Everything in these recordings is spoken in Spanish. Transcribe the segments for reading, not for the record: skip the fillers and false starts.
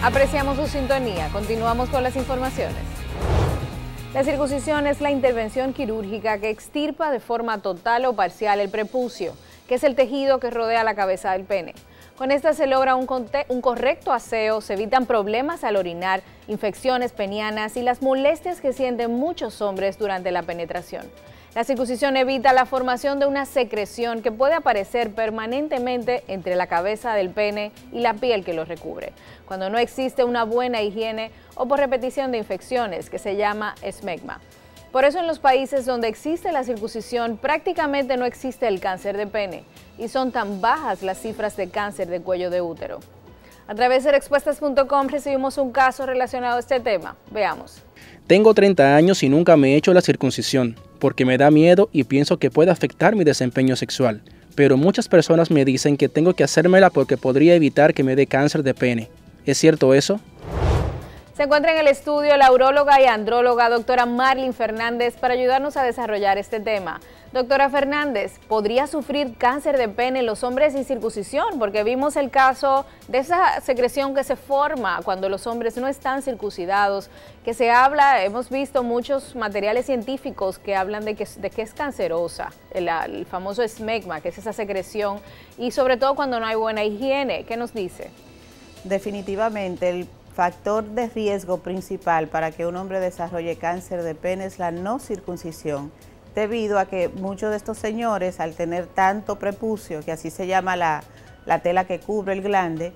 Apreciamos su sintonía. Continuamos con las informaciones. La circuncisión es la intervención quirúrgica que extirpa de forma total o parcial el prepucio, que es el tejido que rodea la cabeza del pene. Con esta se logra un correcto aseo, se evitan problemas al orinar, infecciones penianas y las molestias que sienten muchos hombres durante la penetración. La circuncisión evita la formación de una secreción que puede aparecer permanentemente entre la cabeza del pene y la piel que lo recubre, cuando no existe una buena higiene o por repetición de infecciones, que se llama esmegma. Por eso en los países donde existe la circuncisión prácticamente no existe el cáncer de pene y son tan bajas las cifras de cáncer de cuello de útero. A través de Respuestas.com recibimos un caso relacionado a este tema. Veamos. Tengo 30 años y nunca me he hecho la circuncisión, porque me da miedo y pienso que puede afectar mi desempeño sexual. Pero muchas personas me dicen que tengo que hacérmela porque podría evitar que me dé cáncer de pene. ¿Es cierto eso? Se encuentra en el estudio la uróloga y andróloga doctora Marlene Fernández para ayudarnos a desarrollar este tema. Doctora Fernández, ¿podría sufrir cáncer de pene los hombres sin circuncisión? Porque vimos el caso de esa secreción que se forma cuando los hombres no están circuncidados, que se habla, hemos visto muchos materiales científicos que hablan de que es cancerosa, el famoso esmegma, que es esa secreción, y sobre todo cuando no hay buena higiene. ¿Qué nos dice? Definitivamente el factor de riesgo principal para que un hombre desarrolle cáncer de pene es la no circuncisión, debido a que muchos de estos señores, al tener tanto prepucio, que así se llama la tela que cubre el glande,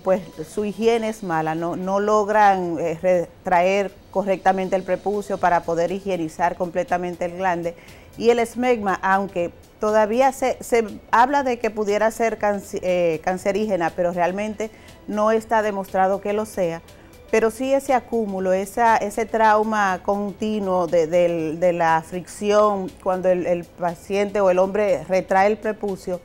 pues su higiene es mala, no logran retraer correctamente el prepucio para poder higienizar completamente el glande. Y el esmegma, aunque todavía se habla de que pudiera ser cancerígena, pero realmente no está demostrado que lo sea, pero sí ese acúmulo, ese trauma continuo de la fricción cuando el paciente o el hombre retrae el prepucio,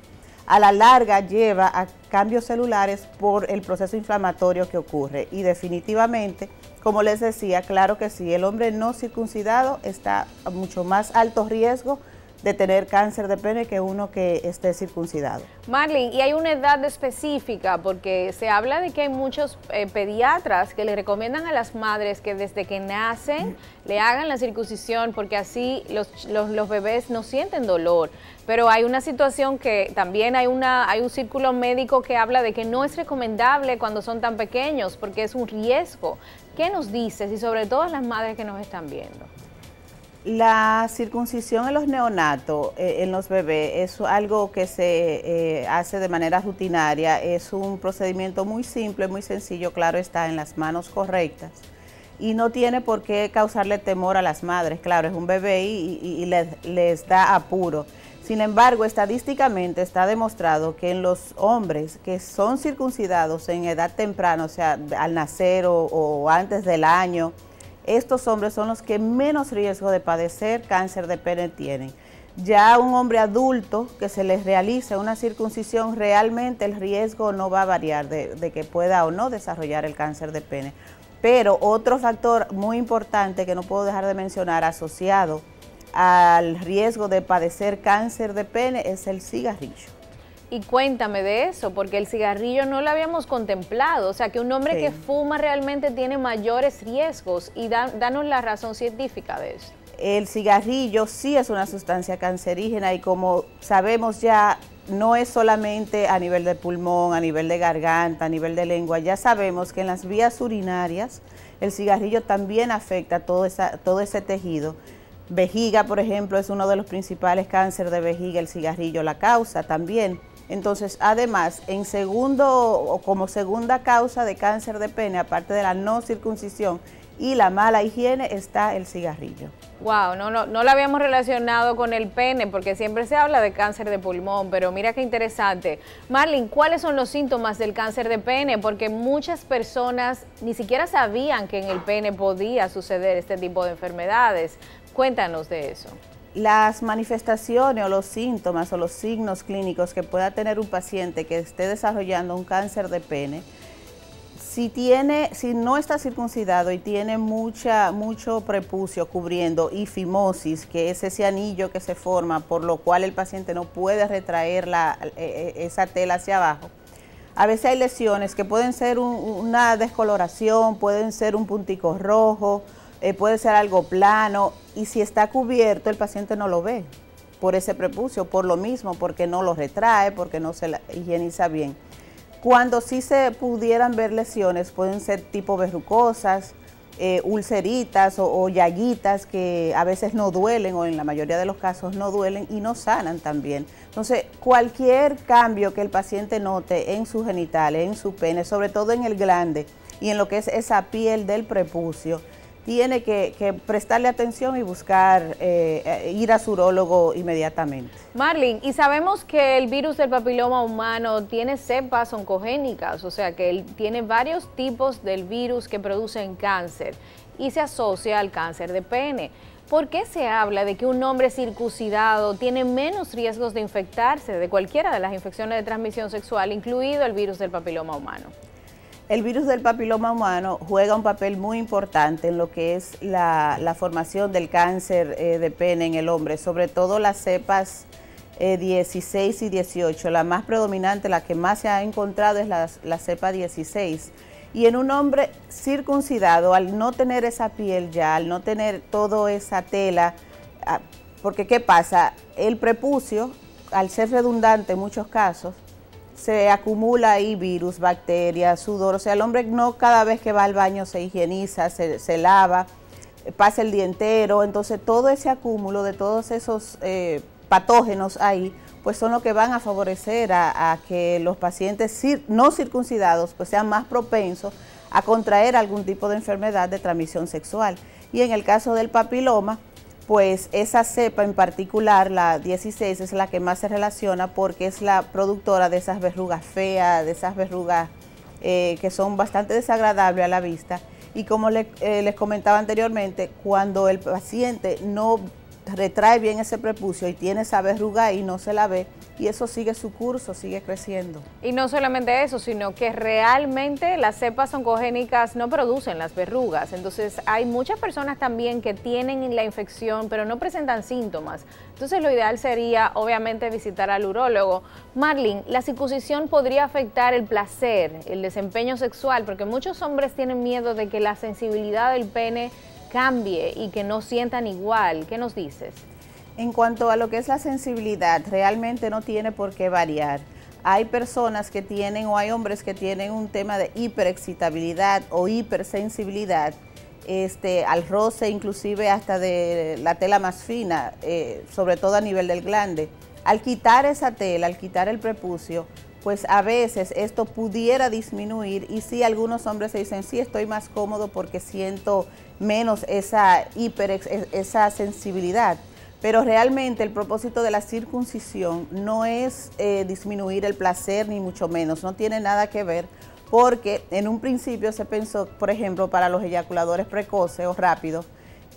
a la larga lleva a cambios celulares por el proceso inflamatorio que ocurre. Y definitivamente, como les decía, claro que sí, el hombre no circuncidado está a mucho más alto riesgo de tener cáncer de pene que uno que esté circuncidado. Marlene, ¿y hay una edad específica? Porque se habla de que hay muchos pediatras que le recomiendan a las madres que desde que nacen le hagan la circuncisión porque así los bebés no sienten dolor. Pero hay una situación que también hay un círculo médico que habla de que no es recomendable cuando son tan pequeños porque es un riesgo. ¿Qué nos dices? Y sobre todo las madres que nos están viendo. La circuncisión en los neonatos, en los bebés, es algo que se hace de manera rutinaria, es un procedimiento muy simple, muy sencillo, claro está, en las manos correctas y no tiene por qué causarle temor a las madres, claro, es un bebé y les da apuro. Sin embargo, estadísticamente está demostrado que en los hombres que son circuncidados en edad temprana, o sea, al nacer o antes del año, estos hombres son los que menos riesgo de padecer cáncer de pene tienen. Ya un hombre adulto que se les realice una circuncisión, realmente el riesgo no va a variar de que pueda o no desarrollar el cáncer de pene. Pero otro factor muy importante que no puedo dejar de mencionar asociado al riesgo de padecer cáncer de pene es el cigarrillo. Y cuéntame de eso, porque el cigarrillo no lo habíamos contemplado, o sea que un hombre que fuma realmente tiene mayores riesgos y danos la razón científica de eso. El cigarrillo sí es una sustancia cancerígena y como sabemos ya no es solamente a nivel de pulmón, a nivel de garganta, a nivel de lengua, ya sabemos que en las vías urinarias el cigarrillo también afecta todo ese tejido. Vejiga, por ejemplo, es uno de los principales cánceres de vejiga, el cigarrillo la causa también. Entonces, además, como segunda causa de cáncer de pene, aparte de la no circuncisión y la mala higiene, está el cigarrillo. Wow, no lo habíamos relacionado con el pene, porque siempre se habla de cáncer de pulmón, pero mira qué interesante. Marlene, ¿cuáles son los síntomas del cáncer de pene? Porque muchas personas ni siquiera sabían que en el pene podía suceder este tipo de enfermedades. Cuéntanos de eso. Las manifestaciones o los síntomas o los signos clínicos que pueda tener un paciente que esté desarrollando un cáncer de pene, si no está circuncidado y tiene mucho prepucio cubriendo y fimosis, que es ese anillo que se forma por lo cual el paciente no puede retraer esa tela hacia abajo, a veces hay lesiones que pueden ser una descoloración, pueden ser un puntico rojo, puede ser algo plano, y si está cubierto el paciente no lo ve por ese prepucio, por lo mismo, porque no lo retrae, porque no se la higieniza bien. Cuando sí se pudieran ver lesiones, pueden ser tipo verrucosas, ulceritas o llaguitas que a veces no duelen, o en la mayoría de los casos no duelen y no sanan también. Entonces, cualquier cambio que el paciente note en sus genitales, en su pene, sobre todo en el glande y en lo que es esa piel del prepucio, tiene que prestarle atención y buscar ir a su urólogo inmediatamente. Marlene, y sabemos que el virus del papiloma humano tiene cepas oncogénicas, o sea que él tiene varios tipos del virus que producen cáncer y se asocia al cáncer de pene. ¿Por qué se habla de que un hombre circuncidado tiene menos riesgos de infectarse de cualquiera de las infecciones de transmisión sexual, incluido el virus del papiloma humano? El virus del papiloma humano juega un papel muy importante en lo que es la formación del cáncer de pene en el hombre, sobre todo las cepas 16 y 18. La más predominante, la que más se ha encontrado es la cepa 16. Y en un hombre circuncidado, al no tener esa piel ya, al no tener toda esa tela, porque ¿qué pasa? El prepucio, al ser redundante en muchos casos, se acumula ahí virus, bacterias, sudor, o sea, el hombre no cada vez que va al baño se higieniza, se lava, pasa el día entero, entonces todo ese acúmulo de todos esos patógenos ahí, pues son los que van a favorecer a que los pacientes no circuncidados pues sean más propensos a contraer algún tipo de enfermedad de transmisión sexual. Y en el caso del papiloma, pues esa cepa en particular, la 16, es la que más se relaciona porque es la productora de esas verrugas feas, de esas verrugas que son bastante desagradables a la vista. Y como les comentaba anteriormente, cuando el paciente no retrae bien ese prepucio y tiene esa verruga y no se la ve, y eso sigue su curso, sigue creciendo. Y no solamente eso, sino que realmente las cepas oncogénicas no producen las verrugas. Entonces hay muchas personas también que tienen la infección pero no presentan síntomas. Entonces lo ideal sería obviamente visitar al urólogo. Marlene, ¿la circuncisión podría afectar el placer, el desempeño sexual? Porque muchos hombres tienen miedo de que la sensibilidad del pene cambie y que no sientan igual. ¿Qué nos dices? En cuanto a lo que es la sensibilidad, realmente no tiene por qué variar. Hay personas que tienen o hay hombres que tienen un tema de hiperexcitabilidad o hipersensibilidad al roce, inclusive hasta de la tela más fina, sobre todo a nivel del glande. Al quitar esa tela, al quitar el prepucio, pues a veces esto pudiera disminuir y sí, algunos hombres se dicen, sí, estoy más cómodo porque siento menos esa sensibilidad. Pero realmente el propósito de la circuncisión no es disminuir el placer ni mucho menos, no tiene nada que ver, porque en un principio se pensó, por ejemplo, para los eyaculadores precoces o rápidos,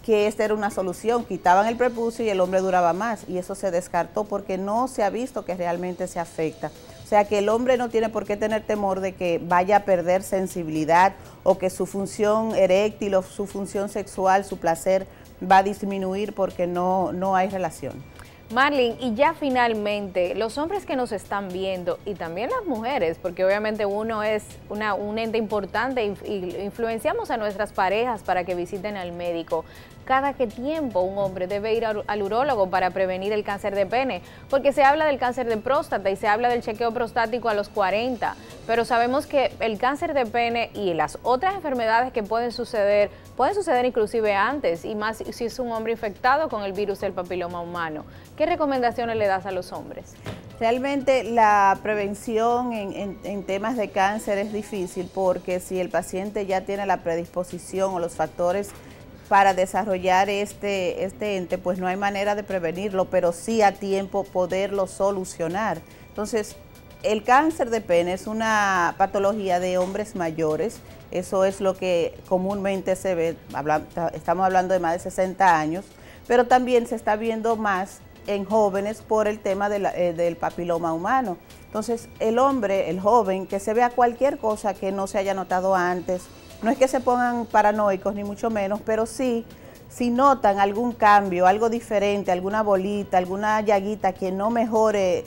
que esta era una solución, quitaban el prepucio y el hombre duraba más, y eso se descartó porque no se ha visto que realmente se afecta. O sea que el hombre no tiene por qué tener temor de que vaya a perder sensibilidad o que su función eréctil o su función sexual, su placer, va a disminuir porque no hay relación. Marlene, y ya finalmente, los hombres que nos están viendo y también las mujeres, porque obviamente uno es un ente importante y influenciamos a nuestras parejas para que visiten al médico. ¿Cada qué tiempo un hombre debe ir al urólogo para prevenir el cáncer de pene? Porque se habla del cáncer de próstata y se habla del chequeo prostático a los 40, pero sabemos que el cáncer de pene y las otras enfermedades que pueden suceder inclusive antes, y más si es un hombre infectado con el virus del papiloma humano. ¿Qué recomendaciones le das a los hombres? Realmente la prevención en temas de cáncer es difícil porque si el paciente ya tiene la predisposición o los factores para desarrollar este ente, pues no hay manera de prevenirlo, pero sí a tiempo poderlo solucionar. Entonces, el cáncer de pene es una patología de hombres mayores, eso es lo que comúnmente se ve, estamos hablando de más de 60 años, pero también se está viendo más en jóvenes por el tema del papiloma humano. Entonces, el hombre, el joven, que se vea cualquier cosa que no se haya notado antes, no es que se pongan paranoicos ni mucho menos, pero sí, si notan algún cambio, algo diferente, alguna bolita, alguna llaguita que no mejore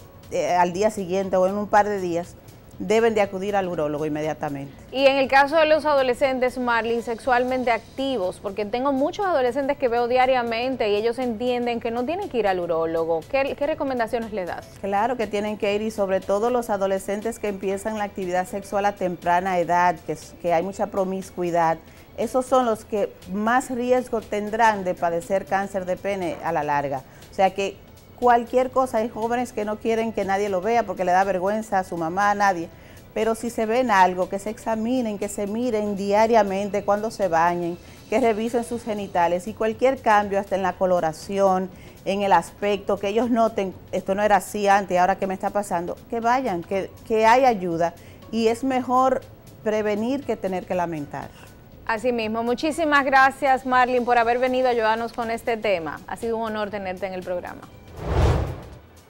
al día siguiente o en un par de días, deben de acudir al urólogo inmediatamente. Y en el caso de los adolescentes, Marlene, sexualmente activos, porque tengo muchos adolescentes que veo diariamente y ellos entienden que no tienen que ir al urólogo. ¿Qué recomendaciones le das? Claro que tienen que ir, y sobre todo los adolescentes que empiezan la actividad sexual a temprana edad, que hay mucha promiscuidad. Esos son los que más riesgo tendrán de padecer cáncer de pene a la larga. O sea que cualquier cosa, hay jóvenes que no quieren que nadie lo vea porque le da vergüenza a su mamá, a nadie. Pero si se ven algo, que se examinen, que se miren diariamente cuando se bañen, que revisen sus genitales, y cualquier cambio, hasta en la coloración, en el aspecto, que ellos noten, esto no era así antes, ahora que me está pasando, que vayan, que hay ayuda, y es mejor prevenir que tener que lamentar. Así mismo, muchísimas gracias, Marlene, por haber venido a ayudarnos con este tema. Ha sido un honor tenerte en el programa.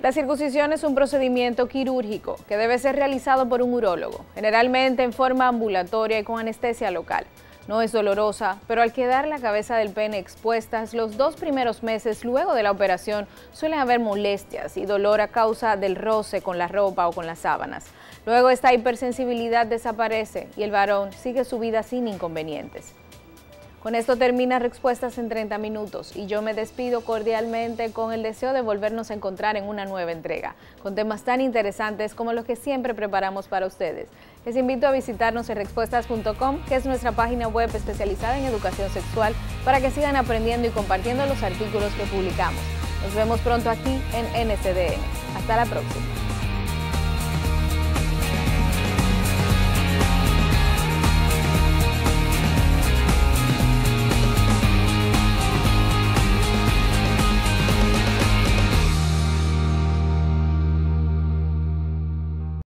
La circuncisión es un procedimiento quirúrgico que debe ser realizado por un urólogo, generalmente en forma ambulatoria y con anestesia local. No es dolorosa, pero al quedar la cabeza del pene expuesta, los 2 primeros meses luego de la operación suelen haber molestias y dolor a causa del roce con la ropa o con las sábanas. Luego esta hipersensibilidad desaparece y el varón sigue su vida sin inconvenientes. Con esto termina Respuestas en 30 minutos y yo me despido cordialmente con el deseo de volvernos a encontrar en una nueva entrega, con temas tan interesantes como los que siempre preparamos para ustedes. Les invito a visitarnos en respuestas.com, que es nuestra página web especializada en educación sexual, para que sigan aprendiendo y compartiendo los artículos que publicamos. Nos vemos pronto aquí en NCDN. Hasta la próxima.